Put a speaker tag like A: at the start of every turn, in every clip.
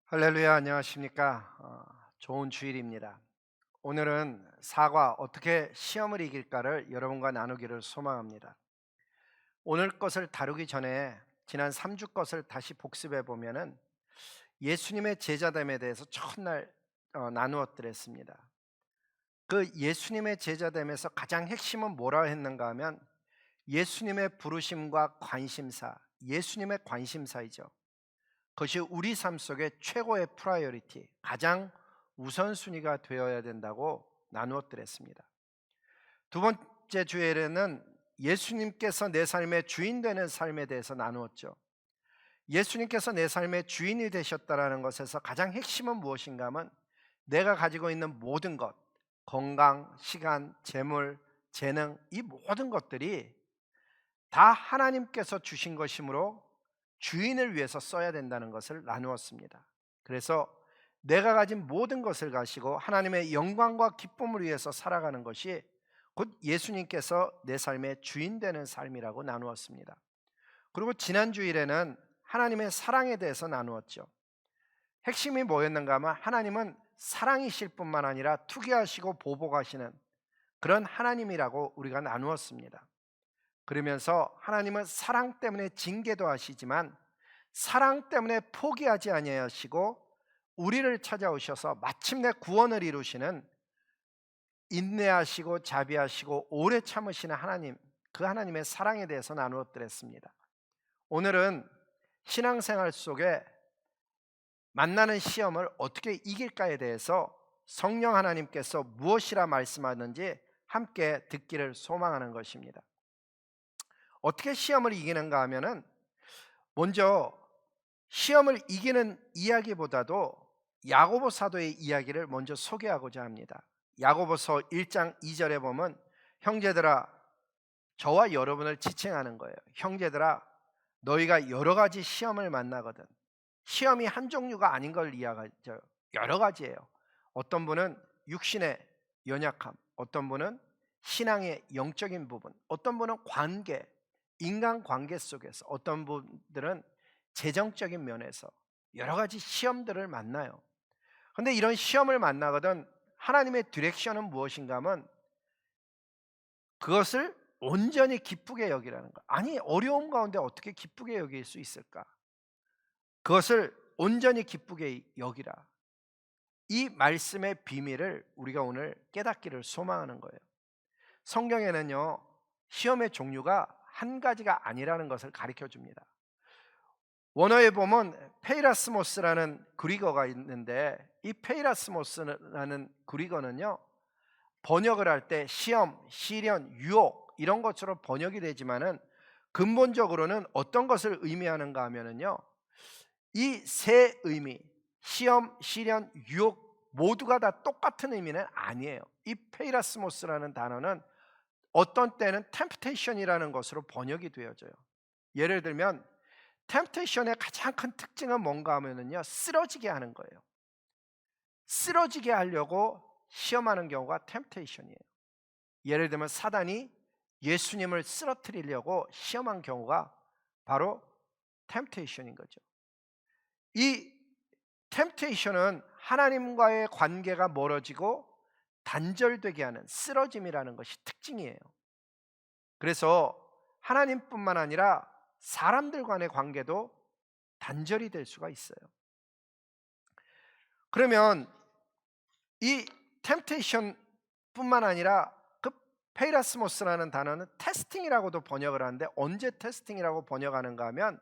A: 할렐루야, 안녕하십니까? 좋은 주일입니다. 오늘은 사과 어떻게 시험을 이길까를 여러분과 나누기를 소망합니다. 오늘 것을 다루기 전에 지난 3주 것을 다시 복습해 보면은 예수님의 제자됨에 대해서 첫날 나누어 드렸습니다. 그 예수님의 제자됨에서 가장 핵심은 뭐라 했는가 하면 예수님의 부르심과 관심사, 예수님의 관심사이죠. 그것이 우리 삶 속에 최고의 프라이어리티, 가장 우선순위가 되어야 된다고 나누어 드렸습니다. 두 번째 주일에는 예수님께서 내 삶의 주인 되는 삶에 대해서 나누었죠. 예수님께서 내 삶의 주인이 되셨다라는 것에서 가장 핵심은 무엇인가 하면 내가 가지고 있는 모든 것, 건강, 시간, 재물, 재능, 이 모든 것들이 다 하나님께서 주신 것이므로 주인을 위해서 써야 된다는 것을 나누었습니다. 그래서 내가 가진 모든 것을 가지고 하나님의 영광과 기쁨을 위해서 살아가는 것이 곧 예수님께서 내 삶의 주인 되는 삶이라고 나누었습니다. 그리고 지난 주일에는 하나님의 사랑에 대해서 나누었죠. 핵심이 뭐였는가 하면 하나님은 사랑이실 뿐만 아니라 투기하시고 보복하시는 그런 하나님이라고 우리가 나누었습니다. 그러면서 하나님은 사랑 때문에 징계도 하시지만 사랑 때문에 포기하지 아니하시고 우리를 찾아오셔서 마침내 구원을 이루시는 인내하시고 자비하시고 오래 참으시는 하나님, 그 하나님의 사랑에 대해서 나누어 드렸습니다. 오늘은 신앙생활 속에 만나는 시험을 어떻게 이길까에 대해서 성령 하나님께서 무엇이라 말씀하는지 함께 듣기를 소망하는 것입니다. 어떻게 시험을 이기는가 하면은 먼저 시험을 이기는 이야기보다도 야고보 사도의 이야기를 먼저 소개하고자 합니다. 야고보서 1장 2절에 보면 형제들아 저와 여러분을 지칭하는 거예요. 형제들아 너희가 여러 가지 시험을 만나거든. 시험이 한 종류가 아닌 걸 이야기하죠. 여러 가지예요. 어떤 분은 육신의 연약함, 어떤 분은 신앙의 영적인 부분, 어떤 분은 관계, 인간관계 속에서, 어떤 분들은 재정적인 면에서 여러 가지 시험들을 만나요. 그런데 이런 시험을 만나거든 하나님의 디렉션은 무엇인가 하면 그것을 온전히 기쁘게 여기라는 거. 아니 어려움 가운데 어떻게 기쁘게 여길 수 있을까? 그것을 온전히 기쁘게 여기라. 이 말씀의 비밀을 우리가 오늘 깨닫기를 소망하는 거예요. 성경에는요 시험의 종류가 한 가지가 아니라는 것을 가르쳐 줍니다. 원어에 보면 페이라스모스라는 그리거가 있는데 이 페이라스모스라는 그리거는요 번역을 할 때 시험, 시련, 유혹 이런 것처럼 번역이 되지만은 근본적으로는 어떤 것을 의미하는가 하면은요 이 세 의미 시험, 시련, 유혹 모두가 다 똑같은 의미는 아니에요. 이 페이라스모스라는 단어는 어떤 때는 템프테이션이라는 것으로 번역이 되어져요. 예를 들면 템프테이션의 가장 큰 특징은 뭔가 하면은요 쓰러지게 하는 거예요. 쓰러지게 하려고 시험하는 경우가 템프테이션이에요. 예를 들면 사단이 예수님을 쓰러뜨리려고 시험한 경우가 바로 템프테이션인 거죠. 이 템프테이션은 하나님과의 관계가 멀어지고 단절되게 하는 쓰러짐이라는 것이 특징이에요. 그래서 하나님뿐만 아니라 사람들 간의 관계도 단절이 될 수가 있어요. 그러면 이 템테이션뿐만 아니라 그 페이라스모스라는 단어는 테스팅이라고도 번역을 하는데 언제 테스팅이라고 번역하는가 하면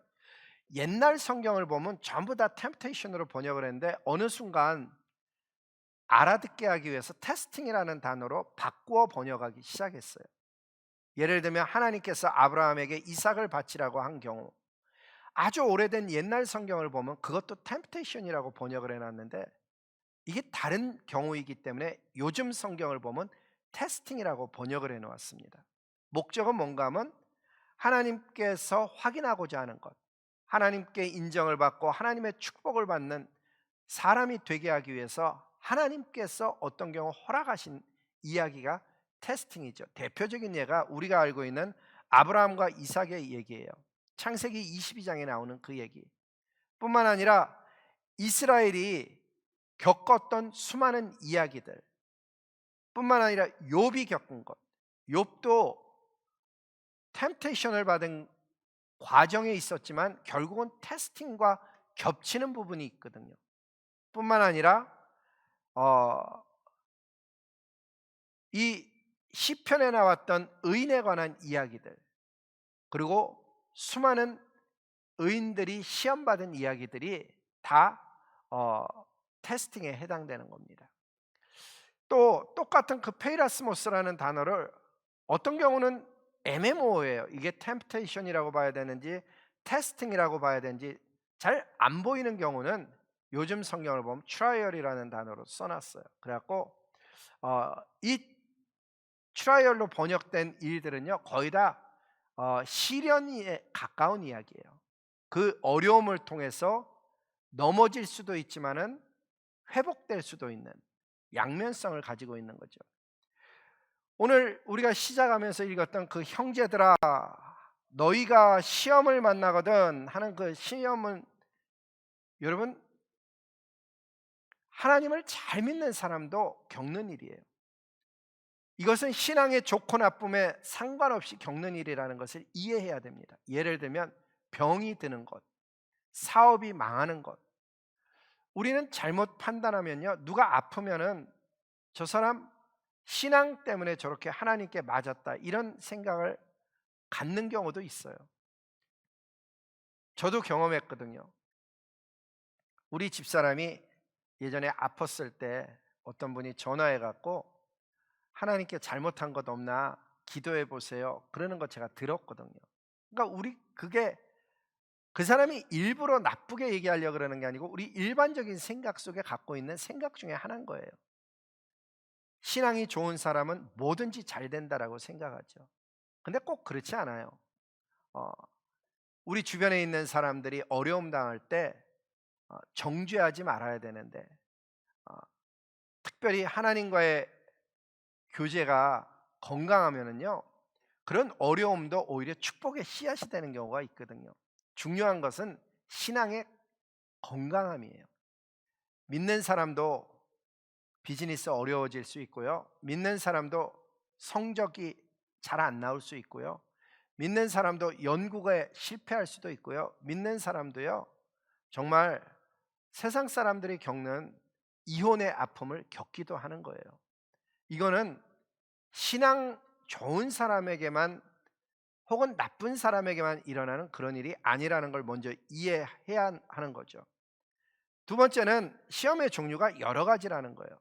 A: 옛날 성경을 보면 전부 다 템테이션으로 번역을 했는데 어느 순간 알아듣게 하기 위해서 테스팅이라는 단어로 바꾸어 번역하기 시작했어요. 예를 들면 하나님께서 아브라함에게 이삭을 바치라고 한 경우 아주 오래된 옛날 성경을 보면 그것도 템프테이션이라고 번역을 해놨는데 이게 다른 경우이기 때문에 요즘 성경을 보면 테스팅이라고 번역을 해놓았습니다. 목적은 뭔가 하면 하나님께서 확인하고자 하는 것, 하나님께 인정을 받고 하나님의 축복을 받는 사람이 되게 하기 위해서 하나님께서 어떤 경우 허락하신 이야기가 테스팅이죠. 대표적인 예가 우리가 알고 있는 아브라함과 이삭의 얘기예요. 창세기 22장에 나오는 그 얘기 뿐만 아니라 이스라엘이 겪었던 수많은 이야기들 뿐만 아니라 욥이 겪은 것, 욥도 템테이션을 받은 과정에 있었지만 결국은 테스팅과 겹치는 부분이 있거든요. 뿐만 아니라 이 시편에 나왔던 의인에 관한 이야기들, 그리고 수많은 의인들이 시험받은 이야기들이 다 테스팅에 해당되는 겁니다. 또 똑같은 그 페이라스모스라는 단어를 어떤 경우는 애매모호해요. 이게 템프테이션이라고 봐야 되는지 테스팅이라고 봐야 되는지 잘 안 보이는 경우는 요즘 성경을 보면 트라이얼이라는 단어로 써놨어요. 그래갖고 이 트라이얼로 번역된 일들은요 거의 다 시련에 가까운 이야기예요. 그 어려움을 통해서 넘어질 수도 있지만은 회복될 수도 있는 양면성을 가지고 있는 거죠. 오늘 우리가 시작하면서 읽었던 그 형제들아 너희가 시험을 만나거든 하는 그 시험은 여러분 하나님을 잘 믿는 사람도 겪는 일이에요. 이것은 신앙의 좋고 나쁨에 상관없이 겪는 일이라는 것을 이해해야 됩니다. 예를 들면 병이 드는 것, 사업이 망하는 것. 우리는 잘못 판단하면요 누가 아프면은 저 사람 신앙 때문에 저렇게 하나님께 맞았다 이런 생각을 갖는 경우도 있어요. 저도 경험했거든요. 우리 집사람이 예전에 아팠을 때 어떤 분이 전화해 갖고 하나님께 잘못한 것 없나 기도해 보세요 그러는 거 제가 들었거든요. 그러니까 우리 그게 그 사람이 일부러 나쁘게 얘기하려고 그러는 게 아니고 우리 일반적인 생각 속에 갖고 있는 생각 중에 하나인 거예요. 신앙이 좋은 사람은 뭐든지 잘 된다라고 생각하죠. 근데 꼭 그렇지 않아요. 우리 주변에 있는 사람들이 어려움 당할 때 정죄하지 말아야 되는데 특별히 하나님과의 교제가 건강하면은요 그런 어려움도 오히려 축복의 씨앗이 되는 경우가 있거든요. 중요한 것은 신앙의 건강함이에요. 믿는 사람도 비즈니스 어려워질 수 있고요. 믿는 사람도 성적이 잘 안 나올 수 있고요. 믿는 사람도 연구에 실패할 수도 있고요. 믿는 사람도요. 정말 세상 사람들이 겪는 이혼의 아픔을 겪기도 하는 거예요. 이거는 신앙 좋은 사람에게만 혹은 나쁜 사람에게만 일어나는 그런 일이 아니라는 걸 먼저 이해해야 하는 거죠. 두 번째는 시험의 종류가 여러 가지라는 거예요.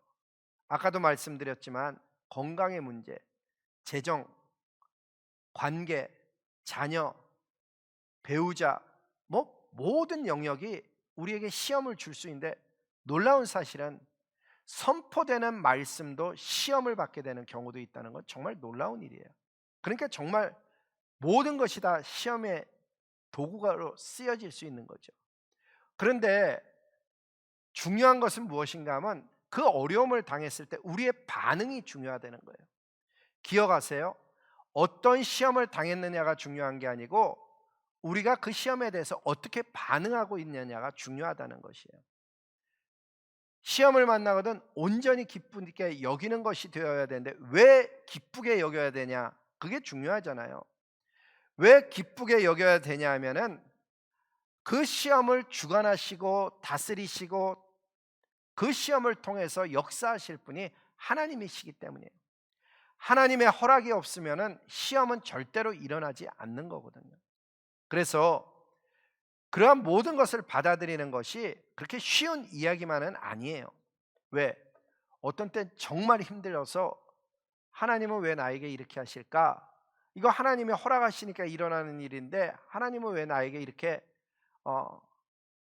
A: 아까도 말씀드렸지만 건강의 문제, 재정, 관계, 자녀, 배우자, 뭐 모든 영역이 우리에게 시험을 줄 수 있는데 놀라운 사실은 선포되는 말씀도 시험을 받게 되는 경우도 있다는 건 정말 놀라운 일이에요. 그러니까 정말 모든 것이 다 시험의 도구로 쓰여질 수 있는 거죠. 그런데 중요한 것은 무엇인가 하면 그 어려움을 당했을 때 우리의 반응이 중요하다는 거예요. 기억하세요. 어떤 시험을 당했느냐가 중요한 게 아니고 우리가 그 시험에 대해서 어떻게 반응하고 있느냐가 중요하다는 것이에요. 시험을 만나거든 온전히 기쁘게 여기는 것이 되어야 되는데 왜 기쁘게 여겨야 되냐? 그게 중요하잖아요. 왜 기쁘게 여겨야 되냐 하면은 그 시험을 주관하시고 다스리시고 그 시험을 통해서 역사하실 분이 하나님이시기 때문이에요. 하나님의 허락이 없으면은 시험은 절대로 일어나지 않는 거거든요. 그래서 그러한 모든 것을 받아들이는 것이 그렇게 쉬운 이야기만은 아니에요. 왜? 어떤 때 정말 힘들어서 하나님은 왜 나에게 이렇게 하실까? 이거 하나님이 허락하시니까 일어나는 일인데 하나님은 왜 나에게 이렇게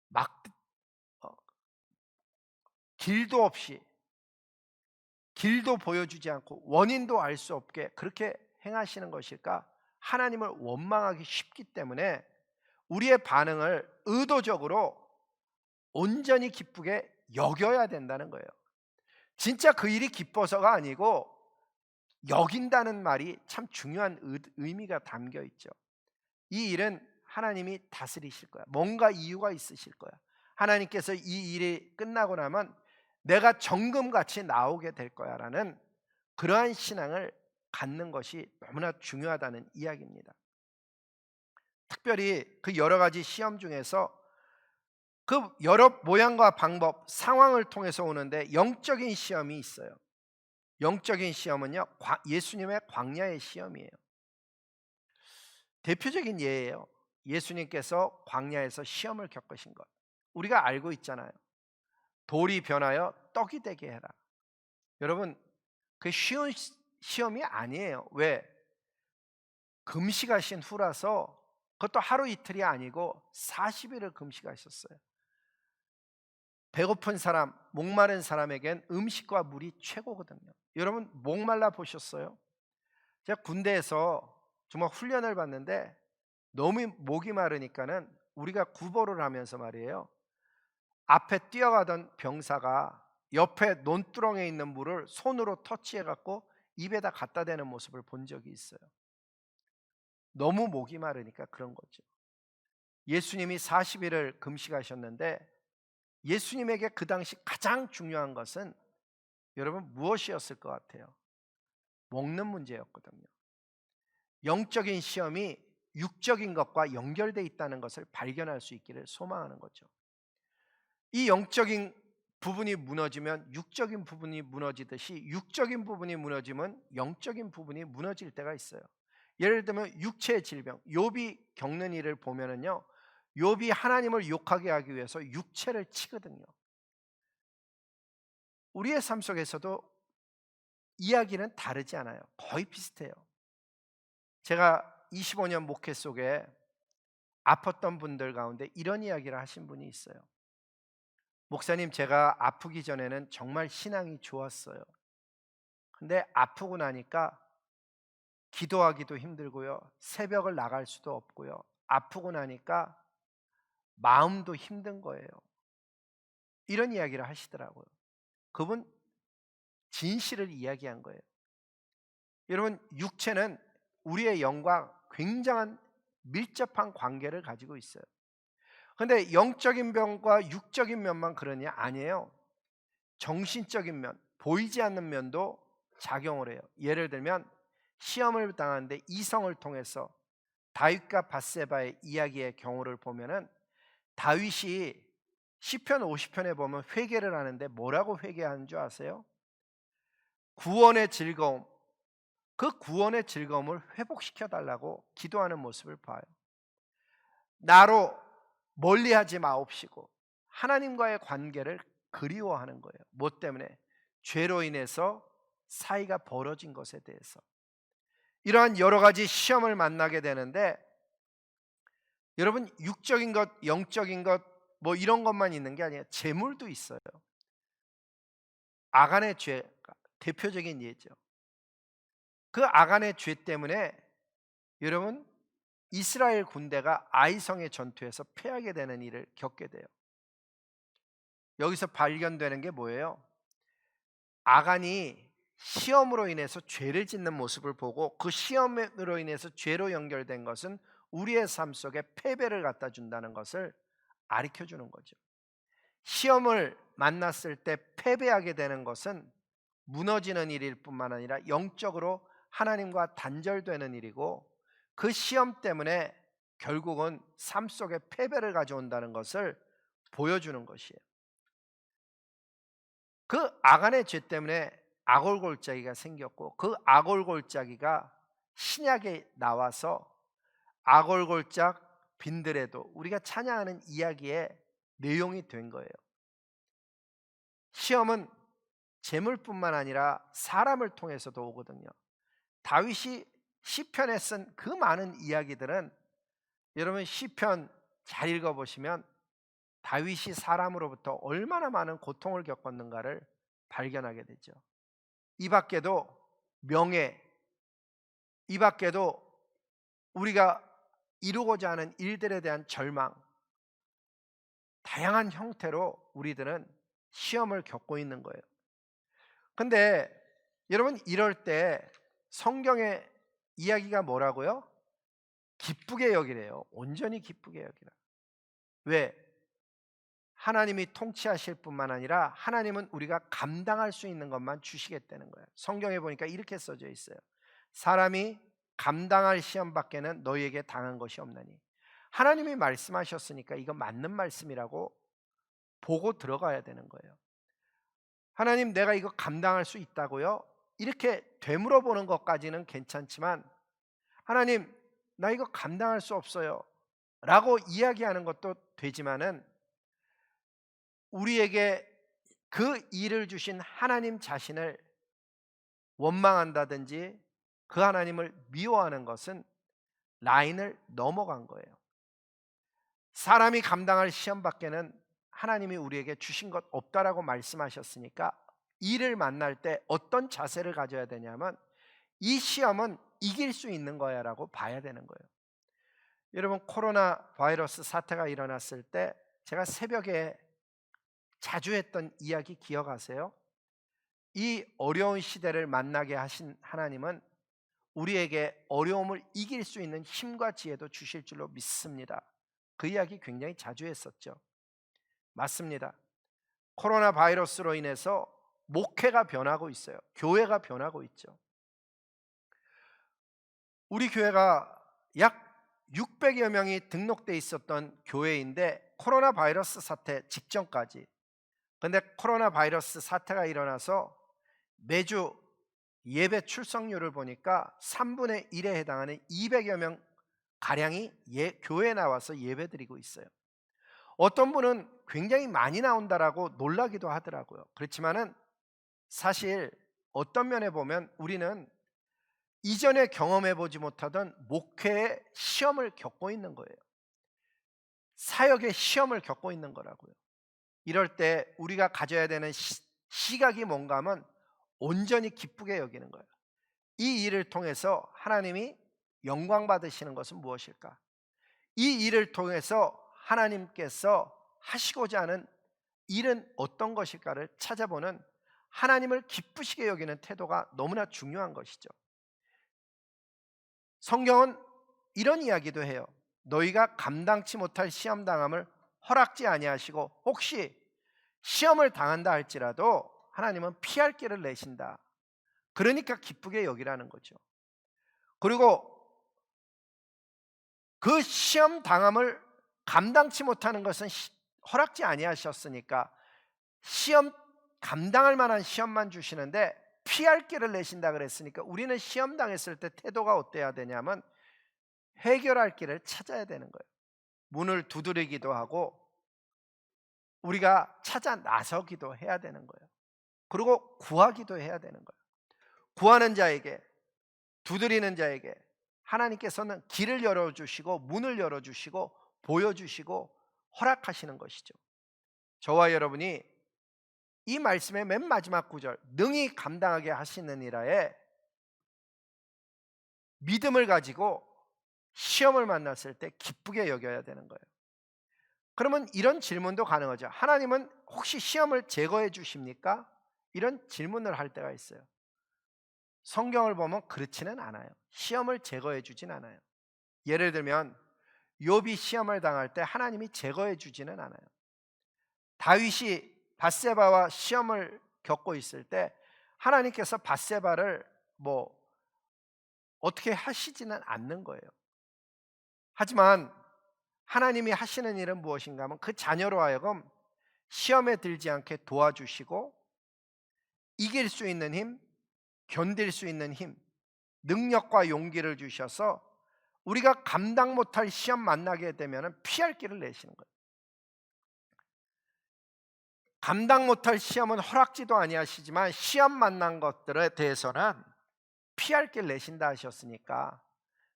A: 막 길도 없이 길도 보여주지 않고 원인도 알 수 없게 그렇게 행하시는 것일까? 하나님을 원망하기 쉽기 때문에 우리의 반응을 의도적으로 온전히 기쁘게 여겨야 된다는 거예요. 진짜 그 일이 기뻐서가 아니고 여긴다는 말이 참 중요한 의미가 담겨 있죠. 이 일은 하나님이 다스리실 거야. 뭔가 이유가 있으실 거야. 하나님께서 이 일이 끝나고 나면 내가 정금같이 나오게 될 거야라는 그러한 신앙을 갖는 것이 너무나 중요하다는 이야기입니다. 특별히 그 여러 가지 시험 중에서 그 여러 모양과 방법, 상황을 통해서 오는데 영적인 시험이 있어요. 영적인 시험은요, 예수님의 광야의 시험이에요. 대표적인 예예요. 예수님께서 광야에서 시험을 겪으신 것. 우리가 알고 있잖아요. 돌이 변하여 떡이 되게 해라. 여러분, 그 쉬운 시험이 아니에요. 왜? 금식하신 후라서, 그것도 하루 이틀이 아니고 40일을 금식하셨어요. 배고픈 사람, 목마른 사람에겐 음식과 물이 최고거든요. 여러분, 목말라 보셨어요? 제가 군대에서 정말 훈련을 받는데 너무 목이 마르니까는 우리가 구보를 하면서 말이에요, 앞에 뛰어가던 병사가 옆에 논두렁에 있는 물을 손으로 터치해 갖고 입에다 갖다 대는 모습을 본 적이 있어요. 너무 목이 마르니까 그런 거죠. 예수님이 40일을 금식하셨는데 예수님에게 그 당시 가장 중요한 것은 여러분 무엇이었을 것 같아요? 먹는 문제였거든요. 영적인 시험이 육적인 것과 연결되어 있다는 것을 발견할 수 있기를 소망하는 거죠. 이 영적인 부분이 무너지면 육적인 부분이 무너지듯이 육적인 부분이 무너지면 영적인 부분이 무너질 때가 있어요. 예를 들면 육체의 질병, 욥이 겪는 일을 보면은요, 욥이 하나님을 욕하게 하기 위해서 육체를 치거든요. 우리의 삶 속에서도 이야기는 다르지 않아요. 거의 비슷해요. 제가 25년 목회 속에 아팠던 분들 가운데 이런 이야기를 하신 분이 있어요. 목사님, 제가 아프기 전에는 정말 신앙이 좋았어요. 근데 아프고 나니까 기도하기도 힘들고요, 새벽을 나갈 수도 없고요, 아프고 나니까 마음도 힘든 거예요. 이런 이야기를 하시더라고요. 그분 진실을 이야기한 거예요. 여러분, 육체는 우리의 영과 굉장한 밀접한 관계를 가지고 있어요. 그런데 영적인 면과 육적인 면만 그러냐? 아니에요. 정신적인 면, 보이지 않는 면도 작용을 해요. 예를 들면 시험을 당하는데 이성을 통해서 다윗과 밧세바의 이야기의 경우를 보면은, 다윗이 시편 50편에 보면 회개를 하는데 뭐라고 회개하는 줄 아세요? 구원의 즐거움, 그 구원의 즐거움을 회복시켜 달라고 기도하는 모습을 봐요. 나로 멀리하지 마옵시고 하나님과의 관계를 그리워하는 거예요. 뭐 때문에? 죄로 인해서 사이가 벌어진 것에 대해서. 이러한 여러 가지 시험을 만나게 되는데, 여러분, 육적인 것, 영적인 것, 뭐 이런 것만 있는 게 아니에요. 재물도 있어요. 아간의 죄가 대표적인 예죠. 그 아간의 죄 때문에 여러분, 이스라엘 군대가 아이성의 전투에서 패하게 되는 일을 겪게 돼요. 여기서 발견되는 게 뭐예요? 아간이 시험으로 인해서 죄를 짓는 모습을 보고 그 시험으로 인해서 죄로 연결된 것은 우리의 삶 속에 패배를 갖다 준다는 것을 가르쳐 주는 거죠. 시험을 만났을 때 패배하게 되는 것은 무너지는 일일 뿐만 아니라 영적으로 하나님과 단절되는 일이고, 그 시험 때문에 결국은 삶 속에 패배를 가져온다는 것을 보여주는 것이에요. 그 아간의 죄 때문에 아골골짜기가 생겼고, 그 아골골짜기가 신약에 나와서 아골골짝 빈들에도 우리가 찬양하는 이야기의 내용이 된 거예요. 시험은 재물뿐만 아니라 사람을 통해서도 오거든요. 다윗이 시편에 쓴 그 많은 이야기들은, 여러분 시편 잘 읽어보시면 다윗이 사람으로부터 얼마나 많은 고통을 겪었는가를 발견하게 되죠. 이 밖에도 명예, 이 밖에도 우리가 이루고자 하는 일들에 대한 절망, 다양한 형태로 우리들은 시험을 겪고 있는 거예요. 근데 여러분, 이럴 때 성경의 이야기가 뭐라고요? 기쁘게 여기래요. 온전히 기쁘게 여기라. 왜? 하나님이 통치하실 뿐만 아니라 하나님은 우리가 감당할 수 있는 것만 주시겠다는 거예요. 성경에 보니까 이렇게 써져 있어요. 사람이 감당할 시험 밖에는 너희에게 당한 것이 없나니. 하나님이 말씀하셨으니까 이거 맞는 말씀이라고 보고 들어가야 되는 거예요. 하나님, 내가 이거 감당할 수 있다고요? 이렇게 되물어보는 것까지는 괜찮지만, 하나님, 나 이거 감당할 수 없어요 라고 이야기하는 것도 되지만은, 우리에게 그 일을 주신 하나님 자신을 원망한다든지 그 하나님을 미워하는 것은 라인을 넘어간 거예요. 사람이 감당할 시험 밖에는 하나님이 우리에게 주신 것 없다라고 말씀하셨으니까, 이를 만날 때 어떤 자세를 가져야 되냐면, 이 시험은 이길 수 있는 거야 라고 봐야 되는 거예요. 여러분, 코로나 바이러스 사태가 일어났을 때 제가 새벽에 자주 했던 이야기 기억하세요? 이 어려운 시대를 만나게 하신 하나님은 우리에게 어려움을 이길 수 있는 힘과 지혜도 주실 줄로 믿습니다. 그 이야기 굉장히 자주 했었죠. 맞습니다. 코로나 바이러스로 인해서 목회가 변하고 있어요. 교회가 변하고 있죠. 우리 교회가 약 600여 명이 등록돼 있었던 교회인데, 코로나 바이러스 사태 직전까지, 근데 코로나 바이러스 사태가 일어나서 매주 예배 출석률을 보니까 3분의 1에 해당하는 200여 명 가량이 교회에 나와서 예배드리고 있어요. 어떤 분은 굉장히 많이 나온다라고 놀라기도 하더라고요. 그렇지만은 사실 어떤 면에 보면 우리는 이전에 경험해 보지 못하던 목회의 시험을 겪고 있는 거예요. 사역의 시험을 겪고 있는 거라고요. 이럴 때 우리가 가져야 되는 시각이 뭔가 하면 온전히 기쁘게 여기는 거예요. 이 일을 통해서 하나님이 영광 받으시는 것은 무엇일까? 이 일을 통해서 하나님께서 하시고자 하는 일은 어떤 것일까를 찾아보는, 하나님을 기쁘시게 여기는 태도가 너무나 중요한 것이죠. 성경은 이런 이야기도 해요. 너희가 감당치 못할 시험 당함을 허락지 아니하시고, 혹시 시험을 당한다 할지라도 하나님은 피할 길을 내신다. 그러니까 기쁘게 여기라는 거죠. 그리고 그 시험 당함을 감당치 못하는 것은 허락지 아니하셨으니까, 시험 감당할 만한 시험만 주시는데 피할 길을 내신다 그랬으니까, 우리는 시험 당했을 때 태도가 어때야 되냐면 해결할 길을 찾아야 되는 거예요. 문을 두드리기도 하고 우리가 찾아 나서기도 해야 되는 거예요. 그리고 구하기도 해야 되는 거예요. 구하는 자에게, 두드리는 자에게 하나님께서는 길을 열어주시고 문을 열어주시고 보여주시고 허락하시는 것이죠. 저와 여러분이 이 말씀의 맨 마지막 구절, 능히 감당하게 하시느니라에 믿음을 가지고 시험을 만났을 때 기쁘게 여겨야 되는 거예요. 그러면 이런 질문도 가능하죠. 하나님은 혹시 시험을 제거해 주십니까? 이런 질문을 할 때가 있어요. 성경을 보면 그렇지는 않아요. 시험을 제거해 주진 않아요. 예를 들면 욥이 시험을 당할 때 하나님이 제거해 주지는 않아요. 다윗이 밧세바와 시험을 겪고 있을 때 하나님께서 밧세바를 어떻게 하시지는 않는 거예요. 하지만 하나님이 하시는 일은 무엇인가 하면, 그 자녀로 하여금 시험에 들지 않게 도와주시고 이길 수 있는 힘, 견딜 수 있는 힘, 능력과 용기를 주셔서 우리가 감당 못할 시험 만나게 되면 피할 길을 내시는 거예요. 감당 못할 시험은 허락지도 아니하시지만 시험 만난 것들에 대해서는 피할 길 내신다 하셨으니까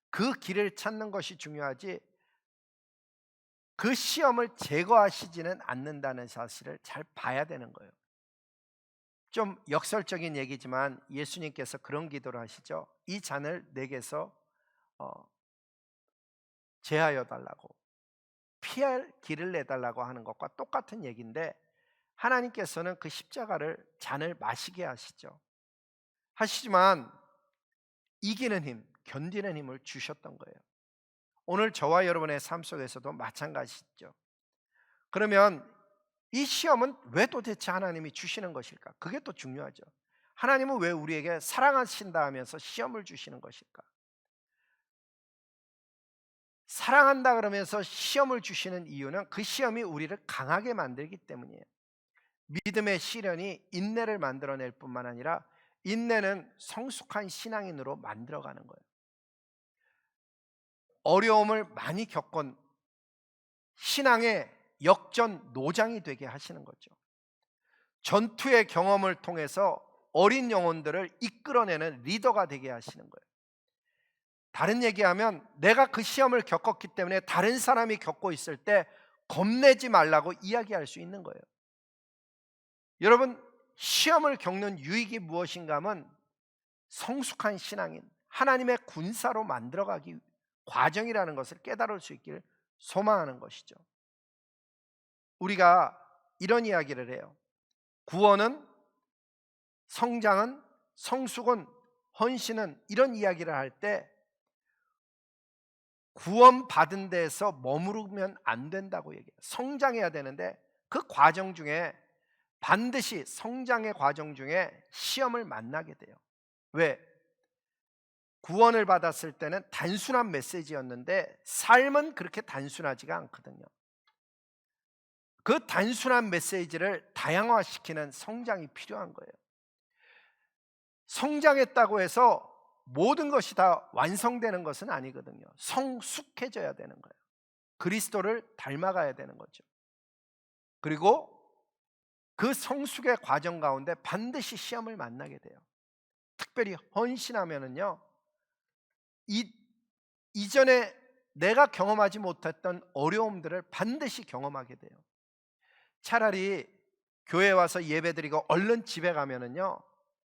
A: 그 길을 찾는 것이 중요하지, 그 시험을 제거하시지는 않는다는 사실을 잘 봐야 되는 거예요. 좀 역설적인 얘기지만 예수님께서 그런 기도를 하시죠. 이 잔을 내게서 제하여 달라고, 피할 길을 내달라고 하는 것과 똑같은 얘기인데, 하나님께서는 그 십자가를 잔을 마시게 하시지만 이기는 힘, 견디는 힘을 주셨던 거예요. 오늘 저와 여러분의 삶 속에서도 마찬가지죠. 그러면 이 시험은 왜 도대체 하나님이 주시는 것일까? 그게 또 중요하죠. 하나님은 왜 우리에게 사랑하신다 하면서 시험을 주시는 것일까? 사랑한다 그러면서 시험을 주시는 이유는 그 시험이 우리를 강하게 만들기 때문이에요. 믿음의 시련이 인내를 만들어낼 뿐만 아니라 인내는 성숙한 신앙인으로 만들어가는 거예요. 어려움을 많이 겪은 신앙의 역전 노장이 되게 하시는 거죠. 전투의 경험을 통해서 어린 영혼들을 이끌어내는 리더가 되게 하시는 거예요. 다른 얘기하면 내가 그 시험을 겪었기 때문에 다른 사람이 겪고 있을 때 겁내지 말라고 이야기할 수 있는 거예요. 여러분, 시험을 겪는 유익이 무엇인가 하면 성숙한 신앙인, 하나님의 군사로 만들어가기 과정이라는 것을 깨달을 수 있기를 소망하는 것이죠. 우리가 이런 이야기를 해요. 구원은, 성장은, 성숙은, 헌신은, 이런 이야기를 할 때 구원받은 데에서 머무르면 안 된다고 얘기해요. 성장해야 되는데 그 과정 중에 반드시 성장의 과정 중에 시험을 만나게 돼요. 왜? 구원을 받았을 때는 단순한 메시지였는데 삶은 그렇게 단순하지가 않거든요. 그 단순한 메시지를 다양화시키는 성장이 필요한 거예요. 성장했다고 해서 모든 것이 다 완성되는 것은 아니거든요. 성숙해져야 되는 거예요. 그리스도를 닮아가야 되는 거죠. 그리고 그 성숙의 과정 가운데 반드시 시험을 만나게 돼요. 특별히 헌신하면은요, 이전에 내가 경험하지 못했던 어려움들을 반드시 경험하게 돼요. 차라리 교회 와서 예배드리고 얼른 집에 가면은요,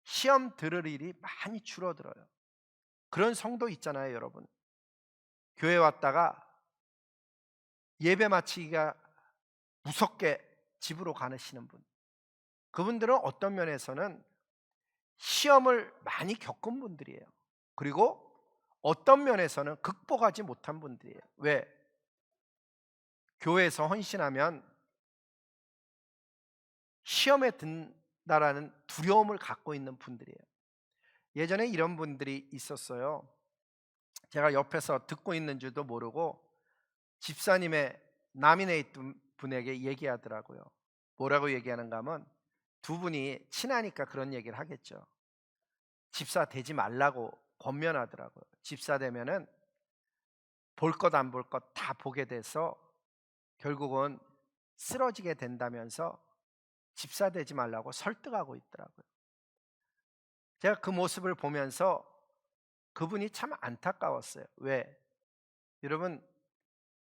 A: 시험 들을 일이 많이 줄어들어요. 그런 성도 있잖아요, 여러분. 교회 왔다가 예배 마치기가 무섭게 집으로 가시는 분. 그분들은 어떤 면에서는 시험을 많이 겪은 분들이에요. 그리고 어떤 면에서는 극복하지 못한 분들이에요. 왜? 교회에서 헌신하면 시험에 든다라는 두려움을 갖고 있는 분들이에요. 예전에 이런 분들이 있었어요. 제가 옆에서 듣고 있는 줄도 모르고 집사님의 나미네이트 분에게 얘기하더라고요. 뭐라고 얘기하는가 하면 두 분이 친하니까 그런 얘기를 하겠죠. 집사 되지 말라고 권면하더라고요. 집사 되면은 볼 것 안 볼 것 다 보게 돼서 결국은 쓰러지게 된다면서 집사 되지 말라고 설득하고 있더라고요. 제가 그 모습을 보면서 그분이 참 안타까웠어요. 왜? 여러분,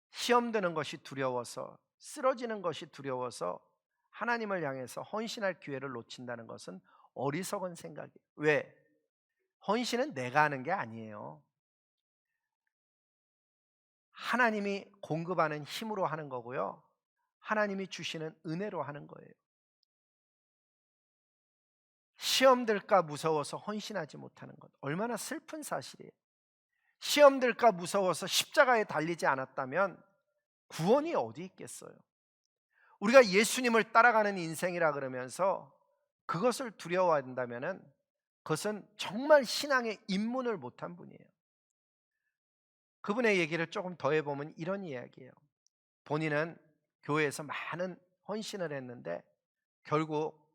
A: 시험 드는 것이 두려워서, 쓰러지는 것이 두려워서 하나님을 향해서 헌신할 기회를 놓친다는 것은 어리석은 생각이에요. 왜? 헌신은 내가 하는 게 아니에요. 하나님이 공급하는 힘으로 하는 거고요. 하나님이 주시는 은혜로 하는 거예요. 시험 들까 무서워서 헌신하지 못하는 것, 얼마나 슬픈 사실이에요. 시험 들까 무서워서 십자가에 달리지 않았다면 구원이 어디 있겠어요? 우리가 예수님을 따라가는 인생이라 그러면서 그것을 두려워한다면은 그것은 정말 신앙의 입문을 못한 분이에요. 그분의 얘기를 조금 더 해보면 이런 이야기예요. 본인은 교회에서 많은 헌신을 했는데 결국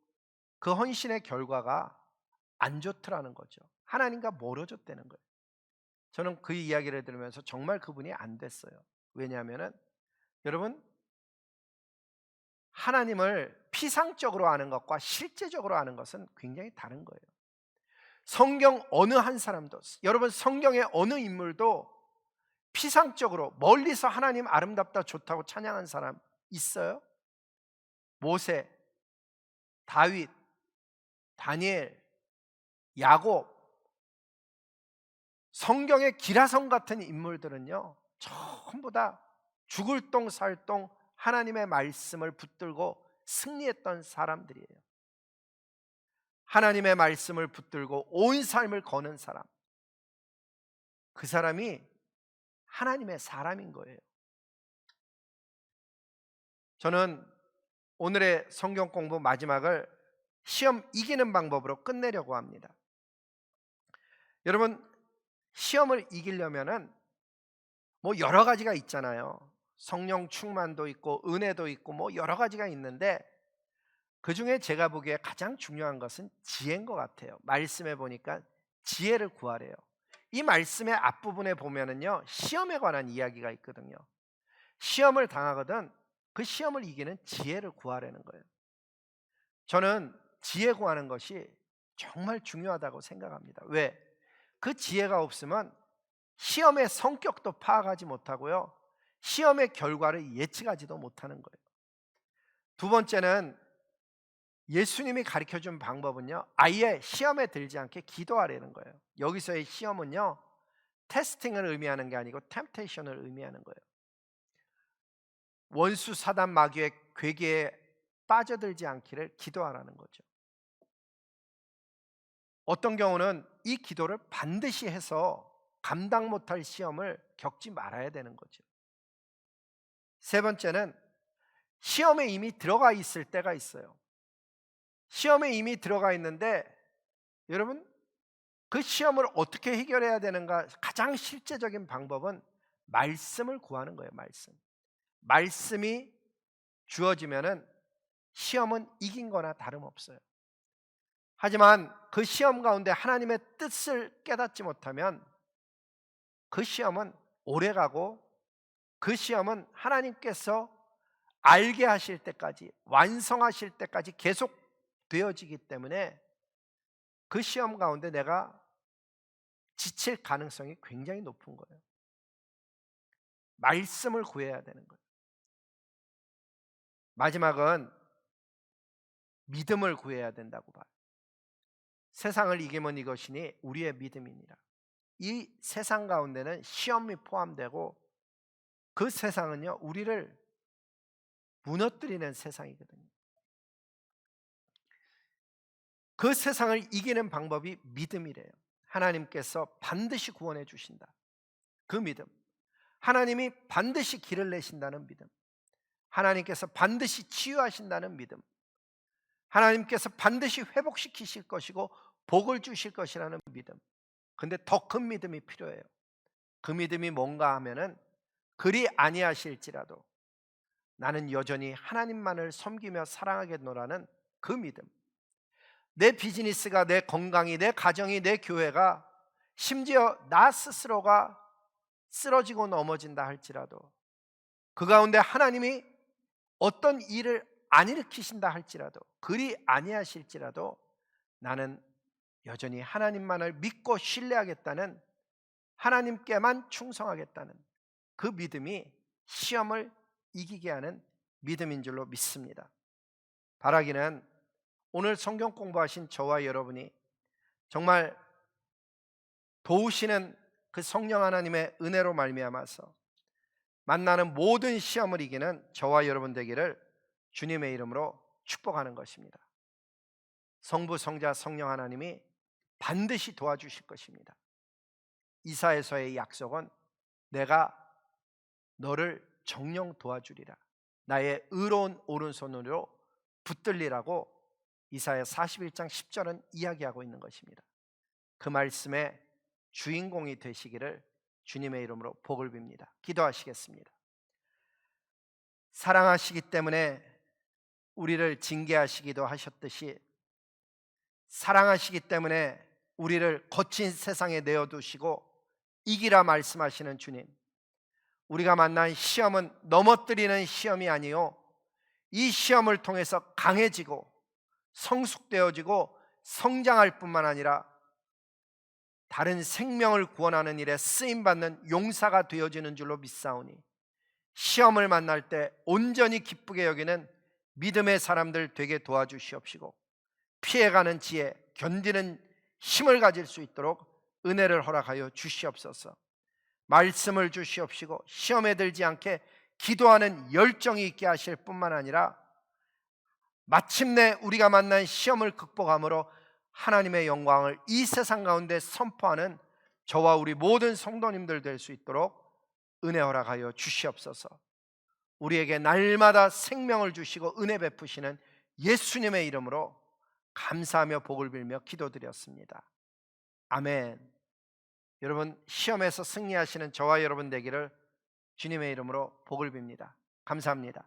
A: 그 헌신의 결과가 안 좋더라는 거죠. 하나님과 멀어졌다는 거예요. 저는 그 이야기를 들으면서 정말 그분이 안 됐어요. 왜냐하면은 여러분, 하나님을 피상적으로 아는 것과 실제적으로 아는 것은 굉장히 다른 거예요. 성경 어느 한 사람도, 여러분 성경의 어느 인물도 피상적으로 멀리서 하나님 아름답다 좋다고 찬양한 사람 있어요? 모세, 다윗, 다니엘, 야곱, 성경의 기라성 같은 인물들은요, 전부 다 죽을 똥 살 똥 하나님의 말씀을 붙들고 승리했던 사람들이에요. 하나님의 말씀을 붙들고 온 삶을 거는 사람, 그 사람이 하나님의 사람인 거예요. 저는 오늘의 성경 공부 마지막을 시험 이기는 방법으로 끝내려고 합니다. 여러분, 시험을 이기려면은 여러 가지가 있잖아요. 성령 충만도 있고 은혜도 있고 여러 가지가 있는데, 그중에 제가 보기에 가장 중요한 것은 지혜인 것 같아요. 말씀에 보니까 지혜를 구하래요. 이 말씀의 앞부분에 보면은요, 시험에 관한 이야기가 있거든요. 시험을 당하거든 그 시험을 이기는 지혜를 구하라는 거예요. 저는 지혜 구하는 것이 정말 중요하다고 생각합니다. 왜? 그 지혜가 없으면 시험의 성격도 파악하지 못하고요, 시험의 결과를 예측하지도 못하는 거예요. 두 번째는 예수님이 가르쳐준 방법은요, 아예 시험에 들지 않게 기도하라는 거예요. 여기서의 시험은요, 테스팅을 의미하는 게 아니고 템테이션을 의미하는 거예요. 원수 사단 마귀의 괴계에 빠져들지 않기를 기도하라는 거죠. 어떤 경우는 이 기도를 반드시 해서 감당 못할 시험을 겪지 말아야 되는 거죠. 세 번째는 시험에 이미 들어가 있을 때가 있어요. 시험에 이미 들어가 있는데, 여러분, 그 시험을 어떻게 해결해야 되는가? 가장 실제적인 방법은 말씀을 구하는 거예요. 말씀이 주어지면은 시험은 이긴 거나 다름없어요. 하지만 그 시험 가운데 하나님의 뜻을 깨닫지 못하면 그 시험은 오래가고, 그 시험은 하나님께서 알게 하실 때까지, 완성하실 때까지 계속 되어지기 때문에 그 시험 가운데 내가 지칠 가능성이 굉장히 높은 거예요. 말씀을 구해야 되는 거예요. 마지막은 믿음을 구해야 된다고 봐요. 세상을 이기면 이것이니 우리의 믿음이니라. 이 세상 가운데는 시험이 포함되고, 그 세상은요, 우리를 무너뜨리는 세상이거든요. 그 세상을 이기는 방법이 믿음이래요. 하나님께서 반드시 구원해 주신다, 그 믿음. 하나님이 반드시 길을 내신다는 믿음. 하나님께서 반드시 치유하신다는 믿음. 하나님께서 반드시 회복시키실 것이고 복을 주실 것이라는 믿음. 근데 더 큰 믿음이 필요해요. 그 믿음이 뭔가 하면은, 그리 아니하실지라도 나는 여전히 하나님만을 섬기며 사랑하겠노라는 그 믿음. 내 비즈니스가, 내 건강이, 내 가정이, 내 교회가, 심지어 나 스스로가 쓰러지고 넘어진다 할지라도, 그 가운데 하나님이 어떤 일을 안 일으키신다 할지라도, 그리 아니하실지라도 나는 여전히 하나님만을 믿고 신뢰하겠다는, 하나님께만 충성하겠다는 그 믿음이 시험을 이기게 하는 믿음인 줄로 믿습니다. 바라기는 오늘 성경 공부하신 저와 여러분이 정말 도우시는 그 성령 하나님의 은혜로 말미암아서 만나는 모든 시험을 이기는 저와 여러분 되기를 주님의 이름으로 축복하는 것입니다. 성부, 성자, 성령 하나님이 반드시 도와주실 것입니다. 이사야서의 약속은 내가 너를 정령 도와주리라, 나의 의로운 오른손으로 붙들리라고 이사야 41장 10절은 이야기하고 있는 것입니다. 그 말씀의 주인공이 되시기를 주님의 이름으로 복을 빕니다. 기도하시겠습니다. 사랑하시기 때문에 우리를 징계하시기도 하셨듯이, 사랑하시기 때문에 우리를 거친 세상에 내어두시고 이기라 말씀하시는 주님, 우리가 만난 시험은 넘어뜨리는 시험이 아니요, 이 시험을 통해서 강해지고 성숙되어지고 성장할 뿐만 아니라 다른 생명을 구원하는 일에 쓰임받는 용사가 되어지는 줄로 믿사오니, 시험을 만날 때 온전히 기쁘게 여기는 믿음의 사람들 되게 도와주시옵시고, 피해가는 지혜, 견디는 힘을 가질 수 있도록 은혜를 허락하여 주시옵소서. 말씀을 주시옵시고 시험에 들지 않게 기도하는 열정이 있게 하실 뿐만 아니라, 마침내 우리가 만난 시험을 극복함으로 하나님의 영광을 이 세상 가운데 선포하는 저와 우리 모든 성도님들 될 수 있도록 은혜 허락하여 주시옵소서. 우리에게 날마다 생명을 주시고 은혜 베푸시는 예수님의 이름으로 감사하며 복을 빌며 기도드렸습니다. 아멘. 여러분, 시험에서 승리하시는 저와 여러분 되기를 주님의 이름으로 복을 빕니다. 감사합니다.